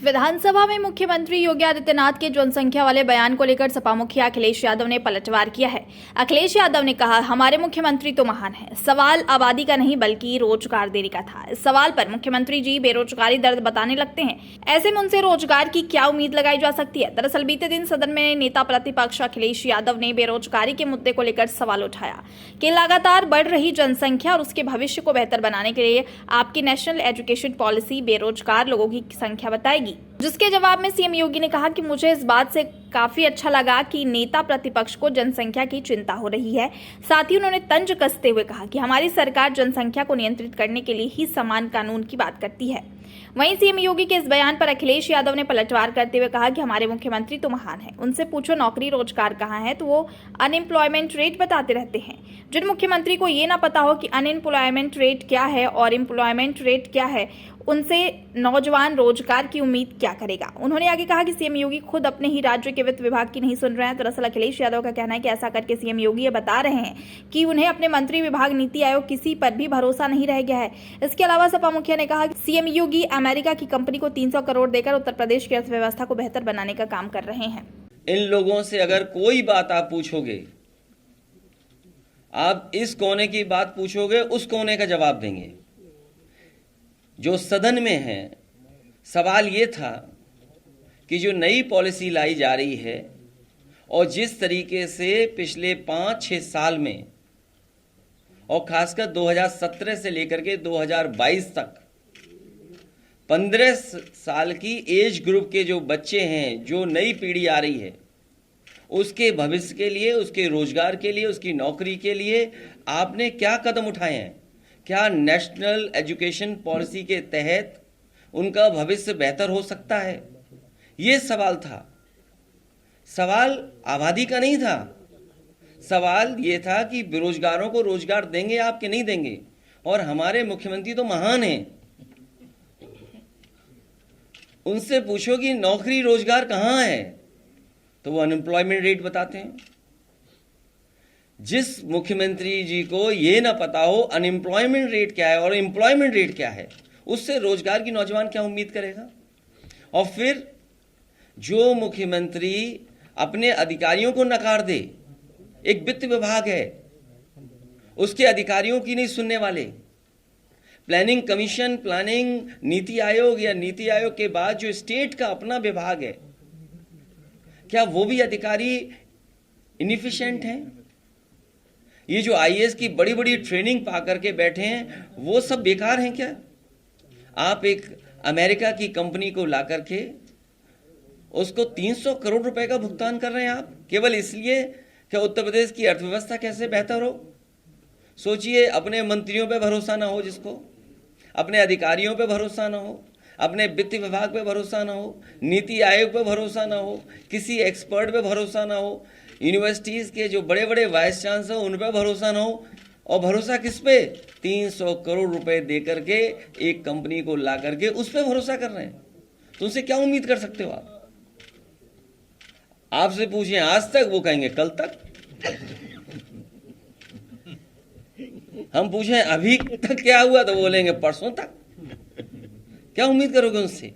विधानसभा में मुख्यमंत्री योगी आदित्यनाथ के जनसंख्या वाले बयान को लेकर सपा मुखिया अखिलेश यादव ने पलटवार किया है। अखिलेश यादव ने कहा, हमारे मुख्यमंत्री तो महान है, सवाल आबादी का नहीं बल्कि रोजगार देने का था। इस सवाल पर मुख्यमंत्री जी बेरोजगारी दर्द बताने लगते हैं, ऐसे में उनसे रोजगार की क्या उम्मीद लगाई जा सकती है। दरअसल बीते दिन सदन में नेता प्रतिपक्ष अखिलेश यादव ने बेरोजगारी के मुद्दे को लेकर सवाल उठाया कि लगातार बढ़ रही जनसंख्या और उसके भविष्य को बेहतर बनाने के लिए आपकी नेशनल एजुकेशन पॉलिसी बेरोजगार लोगों की संख्या बताएगी। जिसके जवाब में सीएम योगी ने कहा कि मुझे इस बात से काफी अच्छा लगा कि नेता प्रतिपक्ष को जनसंख्या की चिंता हो रही है। साथ ही उन्होंने तंज कसते हुए कहा कि हमारी सरकार जनसंख्या को नियंत्रित करने के लिए ही समान कानून की बात करती है। वहीं सीएम योगी के इस बयान पर अखिलेश यादव ने पलटवार करते हुए कहा कि हमारे मुख्यमंत्री तो महान है, उनसे पूछो नौकरी रोजगार कहाँ है तो वो अनएम्प्लॉयमेंट रेट बताते रहते हैं। जिन मुख्यमंत्री को ये ना पता हो कि अनएम्प्लॉयमेंट रेट क्या है और एम्प्लॉयमेंट रेट क्या है, उनसे नौजवान रोजगार की उम्मीद क्या करेगा। उन्होंने आगे कहा कि सीएम योगी खुद अपने ही राज्य के वित्त विभाग की नहीं सुन रहे हैं। दरअसल अखिलेश यादव का कहना है कि ऐसा करके सीएम योगी ये बता रहे हैं कि उन्हें अपने मंत्री विभाग, नीति आयोग, किसी पर भी भरोसा नहीं रह गया है। इसके अलावा सपा मुखिया ने कहा कि सीएम योगी अमेरिका की कंपनी को 300 करोड़ देकर उत्तर प्रदेश की अर्थव्यवस्था को बेहतर बनाने का काम कर रहे हैं। इन लोगों से अगर कोई बात आप पूछोगे, आप इस कोने की बात पूछोगे, उस कोने का जवाब देंगे। जो सदन में है, सवाल ये था कि जो नई पॉलिसी लाई जा रही है और जिस तरीके से पिछले 5-6 साल में और खासकर 2017 से लेकर के 2022 तक 15 साल की एज ग्रुप के जो बच्चे हैं, जो नई पीढ़ी आ रही है, उसके भविष्य के लिए, उसके रोजगार के लिए, उसकी नौकरी के लिए आपने क्या कदम उठाए हैं? क्या नेशनल एजुकेशन पॉलिसी के तहत उनका भविष्य बेहतर हो सकता है? ये सवाल था। सवाल आबादी का नहीं था। सवाल ये था कि बेरोजगारों को रोजगार देंगे आप कि नहीं देंगे। और हमारे मुख्यमंत्री तो महान हैं, उनसे पूछो कि नौकरी रोजगार कहाँ है तो वो अनएम्प्लॉयमेंट रेट बताते हैं। जिस मुख्यमंत्री जी को ये ना पता हो अनएम्प्लॉयमेंट रेट क्या है और एम्प्लॉयमेंट रेट क्या है, उससे रोजगार की नौजवान क्या उम्मीद करेगा। और फिर जो मुख्यमंत्री अपने अधिकारियों को नकार दे, एक वित्त विभाग है, उसके अधिकारियों की नहीं सुनने वाले, planning commission, planning NITI Aayog या नीति आयोग के बाद जो स्टेट का अपना विभाग है, क्या वो भी अधिकारी इनएफिशिएंट हैं? ये जो आईएएस की बड़ी बड़ी ट्रेनिंग पा करके बैठे हैं, वो सब बेकार हैं क्या? आप एक अमेरिका की कंपनी को ला करके उसको 300 करोड़ रुपए का भुगतान कर रहे हैं आप, केवल इसलिए कि उत्तर प्रदेश की अर्थव्यवस्था कैसे बेहतर हो। सोचिए, अपने मंत्रियों पे भरोसा ना हो, जिसको अपने अधिकारियों पे भरोसा ना हो, अपने वित्त विभाग पे भरोसा ना हो, नीति आयोग पे भरोसा ना हो, किसी एक्सपर्ट पे भरोसा ना हो, यूनिवर्सिटीज़ के जो बड़े बड़े वाइस चांसलर उन पर भरोसा ना हो। और भरोसा किस पे? 300 करोड़ रुपए दे करके एक कंपनी को ला करके उस पर भरोसा कर रहे हैं। तो उनसे क्या उम्मीद कर सकते हो आप? आपसे पूछें आज तक, वो कहेंगे कल तक। हम पूछें अभी तक क्या हुआ तो बोलेंगे परसों तक। क्या उम्मीद करोगे उनसे?